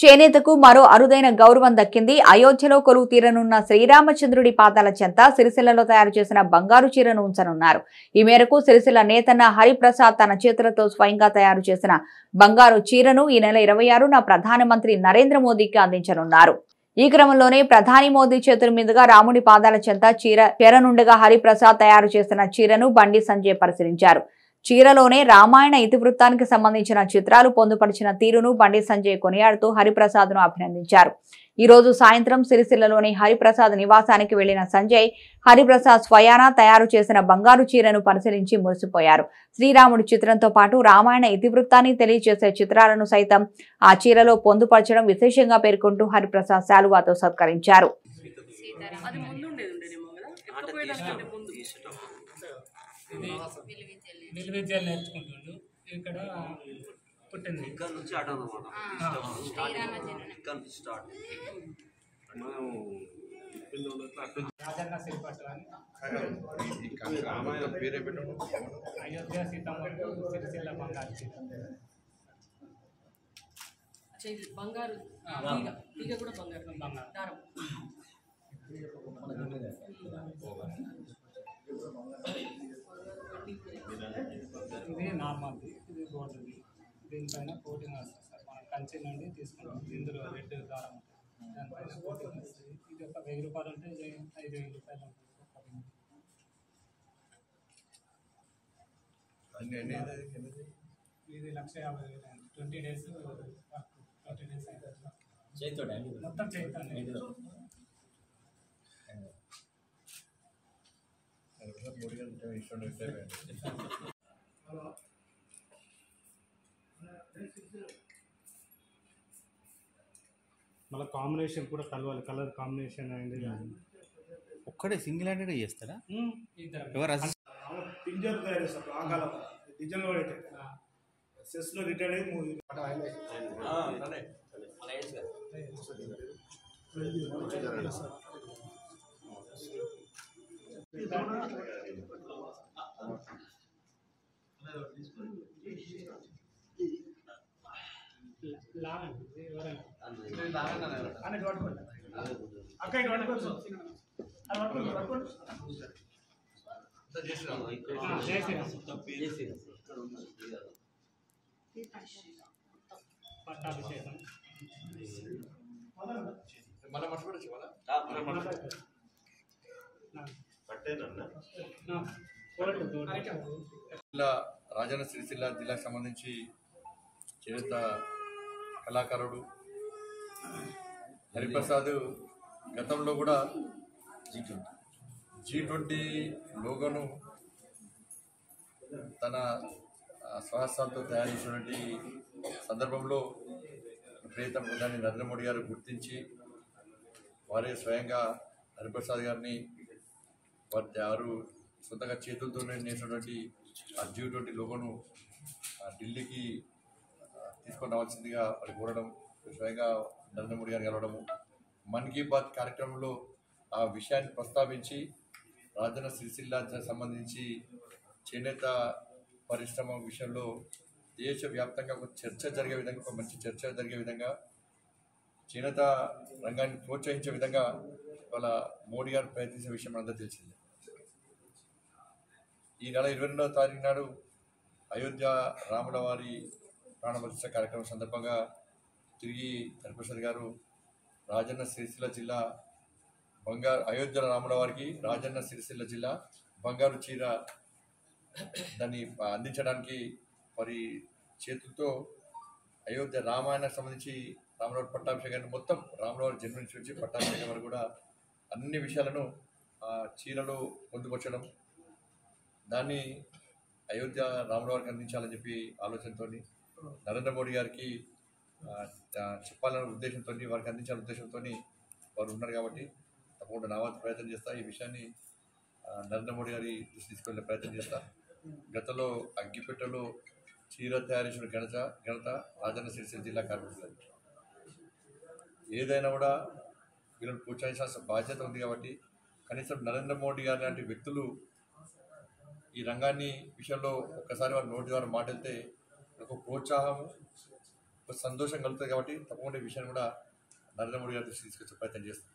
చేనేతకు మరో అరుదైన గౌరవం దక్కింది. అయోధ్యలో కొలువు తీరనున్న శ్రీరామచంద్రుడి పాదాల చెంత సిరిసిల్లలో తయారు చేసిన బంగారు చీరను ఉంచనున్నారు. ఈ మేరకు సిరిసిల్ల నేతన్న హరిప్రసాద్ తన చేతులతో స్వయంగా తయారు చేసిన బంగారు చీరను ఈ నెల 26న ప్రధానమంత్రి నరేంద్ర మోదీకి అందించనున్నారు. ఈ క్రమంలోనే ప్రధాని మోదీ చేతుల మీదుగా రాముడి పాదాల చెంత చేరనుండగా హరిప్రసాద్ తయారు చేసిన చీరను బండి సంజయ్ పరిశీలించారు. చీరలోనే రామాయణ ఇతివృత్తానికి సంబంధించిన చిత్రాలు పొందుపరిచిన తీరును బండి సంజయ్ కొనియాడుతూ హరిప్రసాద్ ను అభినందించారు. ఈ రోజు సాయంత్రం సిరిసిల్లలోని హరిప్రసాద్ నివాసానికి వెళ్లిన సంజయ్ హరిప్రసాద్ స్వయానా తయారు చేసిన బంగారు చీరను పరిశీలించి మురిసిపోయారు. శ్రీరాముడి చిత్రంతో పాటు రామాయణ ఇతివృత్తాన్ని తెలియజేసే చిత్రాలను సైతం ఆ చీరలో పొందుపరచడం విశేషంగా పేర్కొంటూ హరిప్రసాద్ శాలువాతో సత్కరించారు. విలువిద్యలు నేర్చుకుంటుండు. ఇక్కడ పుట్టింది రాజన్న సిరిపట్టు అని అయోధ్య సీతమ్మకు సిరిసిల్ల బంగారు బంగారు తీగ కూడా బంగారు దారం ఇది నార్మల్ది, ఇది గోల్డ్ది. దీనిపైన కోటింగ్ వస్తుంది సార్. మనం కంచి నుండి తీసుకుంటాం. ఇందులో రెడ్ దారం దానిపైన కోటింగ్ వస్తుంది. ఇది ఒక 1000 రూపాయలు ఉంటే 5000 రూపాయలు ఉంటుంది. ఇది 1,50,000 20 డేస్ వర్క్. 20 డేస్ అయితే మొత్తం చేస్తాను. మళ్ళీ కాంబినేషన్ కూడా కలవాలి. కలర్ కాంబినేషన్ అయింది. ఒక్కడే సింగిల్ హ్యాండెడ్ చేస్తారా? ఎవరు పింజర్ తయారు చేస్తారు. ఆ కాలం డిజైన్ కూడా సెస్లో రిటైర్డ్ అయ్యి మూవీ అక్క ఇటు పట్టుకోవచ్చు. పట్టాభిషేకం రాజన్న సిరిసిల్ల జిల్లాకు సంబంధించి చేనేత కళాకారుడు హరిప్రసాద్ గతంలో కూడా G20 లోగోను తన స్వహస్తాలతో తయారు చేసినటువంటి సందర్భంలో ప్రియతమ ప్రధాని నరేంద్ర మోడీ గారు గుర్తించి వారే స్వయంగా హరిప్రసాద్ గారిని వారు సొంతంగా చేతులతో నేసినటువంటి ఆ G20 లోగోను ఢిల్లీకి తీసుకొని రావాల్సిందిగా వారు కోరడం, స్వయంగా నరేంద్ర మోడీ గారు కలవడము, మన్ కీ బాత్ కార్యక్రమంలో ఆ విషయాన్ని ప్రస్తావించి రాజన్న సిరిసిల్ల సంబంధించి చేనేత పరిశ్రమ విషయంలో దేశవ్యాప్తంగా ఒక చర్చ జరిగే విధంగా, ఒక మంచి చర్చ జరిగే విధంగా, చేనేత రంగాన్ని ప్రోత్సహించే విధంగా వాళ్ళ మోడీ గారు ప్రయత్నించే విషయం అందరూ తెలిసింది. ఈ నెల 22వ తారీఖు నాడు అయోధ్య రాముల వారి ప్రాణప్రతిష్ఠ కార్యక్రమం సందర్భంగా తిరిగి హరిప్రసాద్ గారు రాజన్న సిరిసిల్ల జిల్లా అయోధ్య రాముల వారికి రాజన్న సిరిసిల్ల జిల్లా బంగారు చీర దాన్ని అందించడానికి వారి చేతులతో అయోధ్య రామాయణకు సంబంధించి రాములవారి పట్టాభిషేకాన్ని మొత్తం రాములవారి జన్మించి నుంచి పట్టాభిషేకం వరకు కూడా అన్ని విషయాలను చీరలో పొందుపరచడం, దాన్ని అయోధ్య రాములవారికి అందించాలని చెప్పి ఆలోచనతో నరేంద్ర మోడీ గారికి చెప్పాలనే ఉద్దేశంతో, వారికి అందించాలనే ఉద్దేశంతో వారు ఉన్నారు. కాబట్టి తప్పకుండా నా వంతు ప్రయత్నం చేస్తా. ఈ విషయాన్ని నరేంద్ర మోడీ గారి దృష్టి తీసుకెళ్లే ప్రయత్నం చేస్తా. గతంలో అగ్గిపెట్టెలో చీర తయారు చేసిన ఘనత రాజన్న సిరిసిల్ల జిల్లా కార్మికులు. ఏదైనా కూడా వీళ్ళని ప్రోత్సహించాల్సిన బాధ్యత ఉంది. కాబట్టి కనీసం నరేంద్ర మోడీ గారి లాంటి వ్యక్తులు ఈ రంగాన్ని విషయంలో ఒక్కసారి వారి నోటి ద్వారా మాట్లాడితే ఒక ప్రోత్సాహము, ఒక సంతోషం కలుగుతుంది కాబట్టి తప్పకుండా ఈ విషయాన్ని కూడా నరేంద్ర మోడీ గారి దృష్టికి తీసుకొచ్చే ప్రయత్నం చేస్తాం.